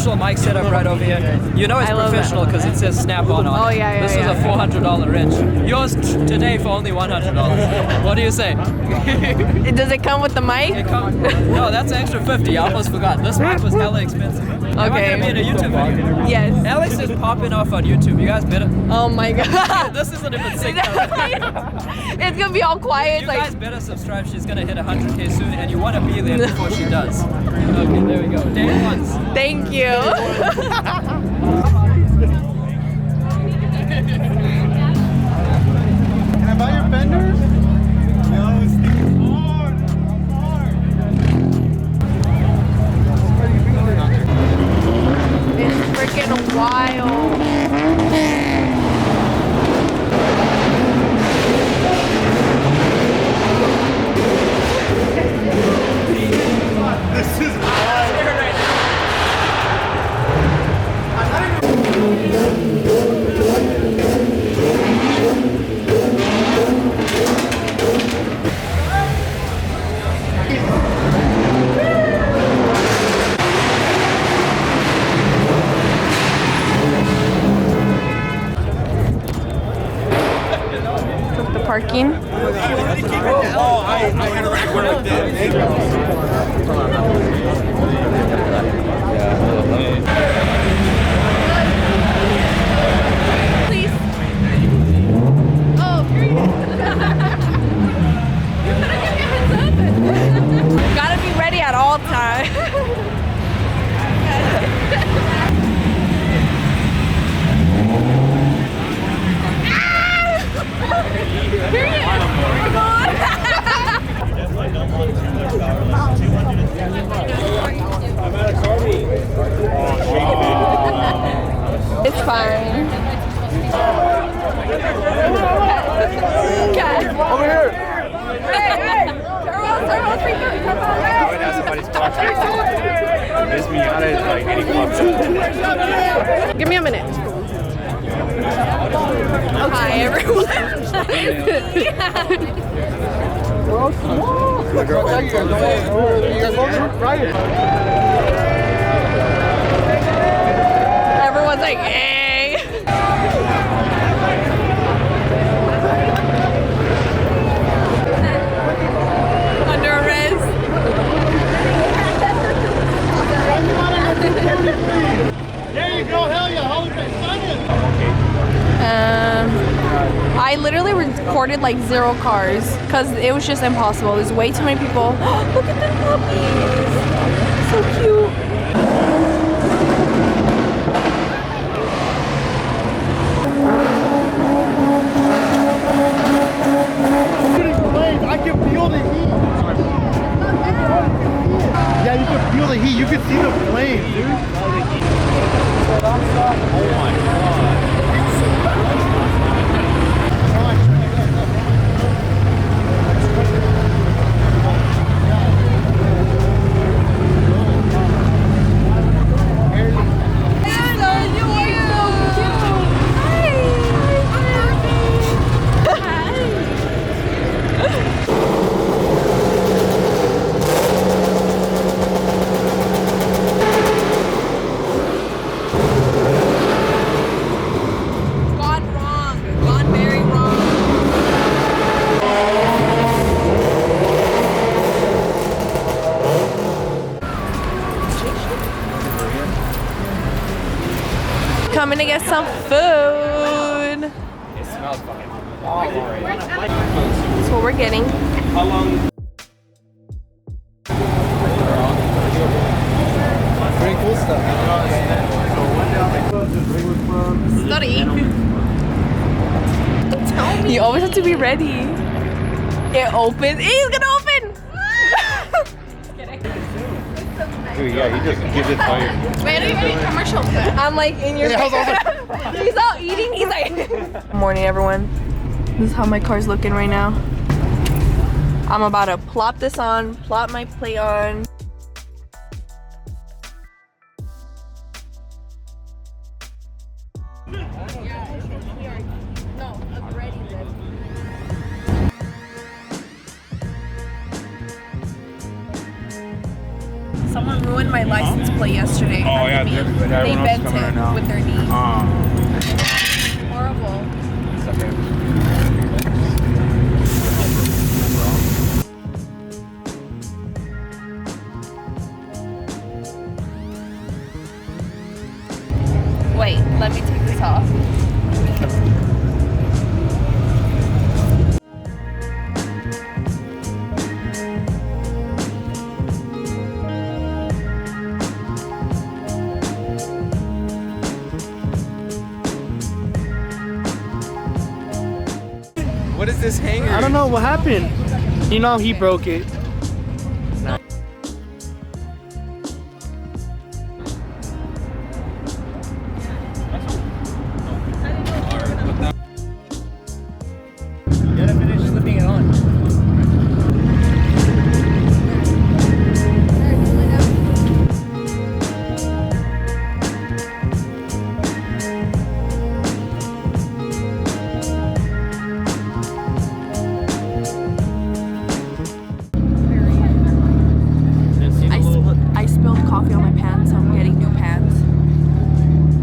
professional mic setup right over here. You know it's professional because it says Snap-on on it. Oh, yeah, This is a $400 wrench. Yours today for only $100. What do you say? Does it come with the mic? No, that's an extra 50. I almost forgot. This mic was hella expensive. Am I gonna be in a YouTube video? Yes. Alex is popping off on YouTube. You guys better. Oh my god. This isn't even synced up. It's gonna be all quiet. You guys better subscribe. She's gonna hit 100K soon, and you want to be there before she does. Okay, there we go. Day once. Thank you. Can I buy your fenders? It's freaking wild. This is wild. The parking. Oh, I had a record like that. Please. Oh, period. Gotta be ready at all times. It's fine. Okay. Over here. Hey! Turbo, 330, come on. I would have somebody's contract. This Miata is like 80 bucks. Give me a minute. Hi, everyone. Everyone's like, hey. Under arrest. There you go, hell yeah, hold it, I literally recorded like 0 cars because it was just impossible. There's way too many people. Look at the puppies. So cute. I can feel the heat. Yeah, you can feel the heat. You can see the flames, dude. Oh my god. Coming to get some food. It smells fucking. That's what we're getting. How long? Pretty cool stuff. Study. Tell me. You always have to be ready. It opens. He's gonna open. Dude, yeah, he just gives it fire. Ready? Commercial. I'm like in your face. He's all eating. He's like. Morning, everyone. This is how my car's looking right now. I'm about to plop this on, plop my plate on. Someone ruined my license plate yesterday. Oh, yeah, They everyone else bent coming it right now. with their knee. Horrible. It's okay. Wait, let me take this off. What is this hanger? I don't know what happened. You know he broke it. You gotta finish slipping it on. I spilled coffee on my pants, so I'm getting new pants.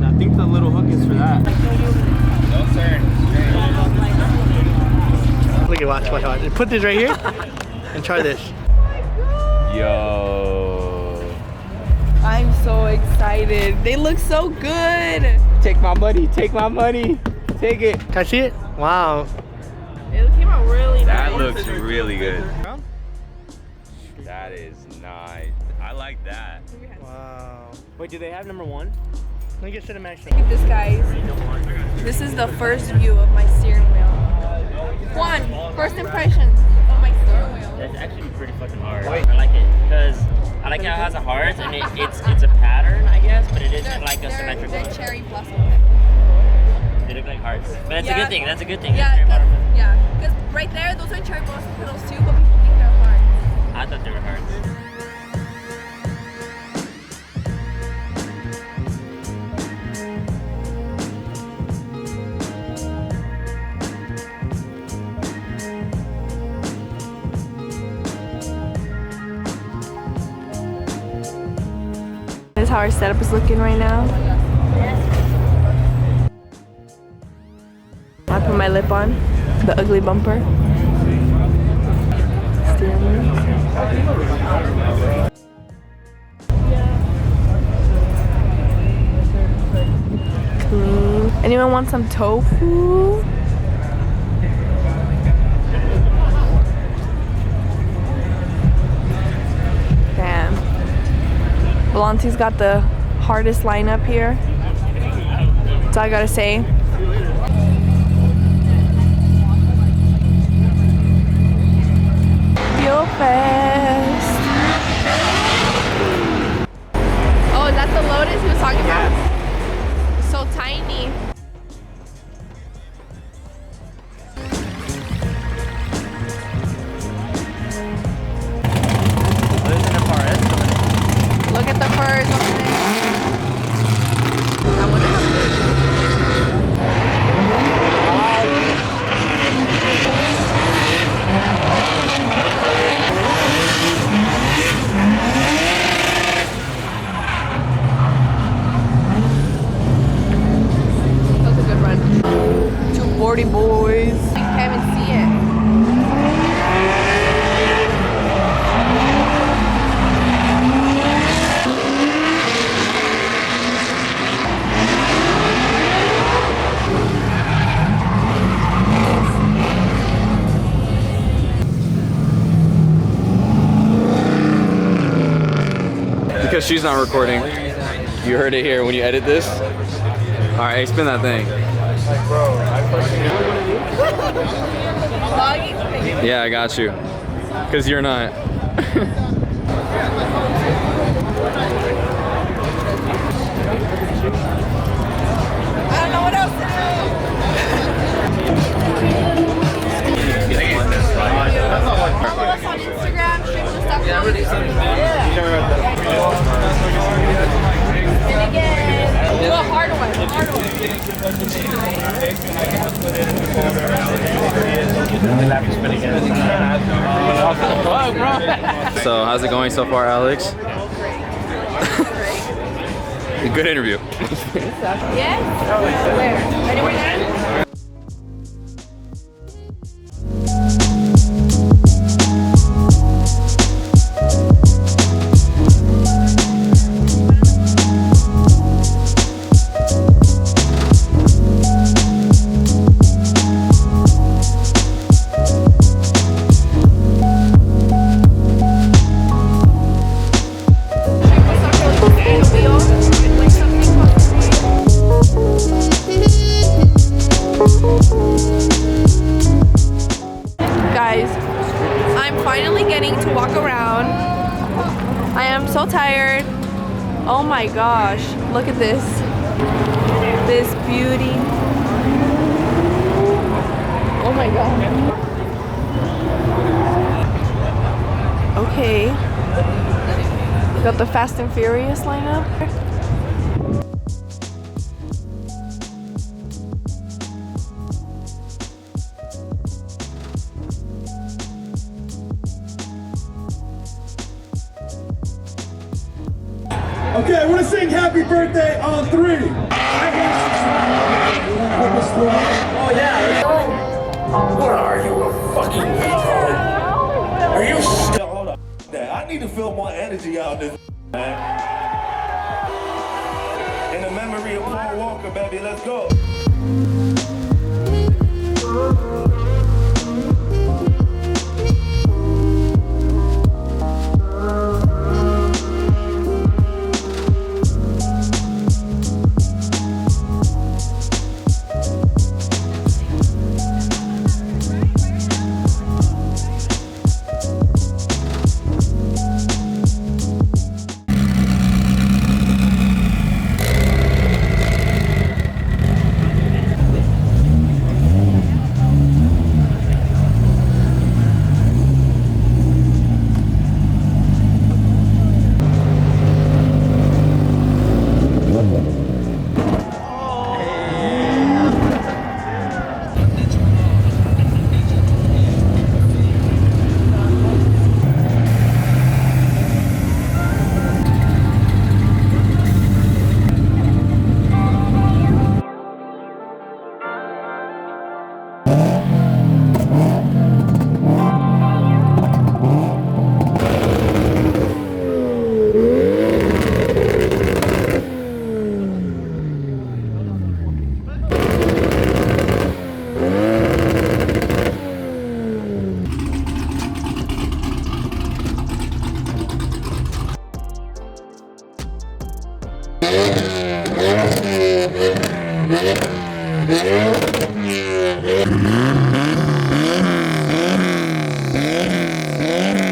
I think the little hook is for that. Don't turn. Look at watch. Put this right here and try this. Yo. I'm so excited. They look so good. Take my money. Take my money. Take it. Can I see it? Wow. It came out really That nice. looks really good. That is nice. I like that. Wow. Wait, do they have number 1? Let me get Cinemax. Look at this, guys. This is the first view of my steering wheel. First impressions of my steering wheel. That's actually pretty fucking hard. I like it because I like how it has a heart and it's a pattern, I guess, but it isn't like a symmetrical. They're cherry blossom. They look like hearts, but that's a good thing. That's a good thing. Yeah, because right there, those are cherry blossom petals too, but people think they're hearts. I thought they were hearts. This is how our setup is looking right now. I put my lip on, the ugly bumper. Steering wheel. Clean. Anyone want some tofu? Damn. Volante's got the hardest lineup here. That's all I gotta say. Fuel Fest. Oh, is that the Lotus he was talking about? So tiny. Look at the furs over there. I wonder how that was a good run. 240 boys. You can't even see it. Because she's not recording. You heard it here when you edit this. All right, hey, spin that thing. Yeah, I got you. Because you're not. I don't know what else to Follow us on Instagram, streams and stuff. And again, do a hard one. So how's it going so far, Alex? A good interview. Yes? Where? Anywhere there? Guys, I'm finally getting to walk around. I am so tired. Oh my gosh, look at this. This beauty. Oh my god. Okay. Got the Fast and Furious lineup. Okay, I want to sing happy birthday on 3. Oh yeah. What are you, a fucking retard? Are you hold on. I need to feel more energy out of this, man. In the memory of Paul Walker, baby, let's go. Yeah.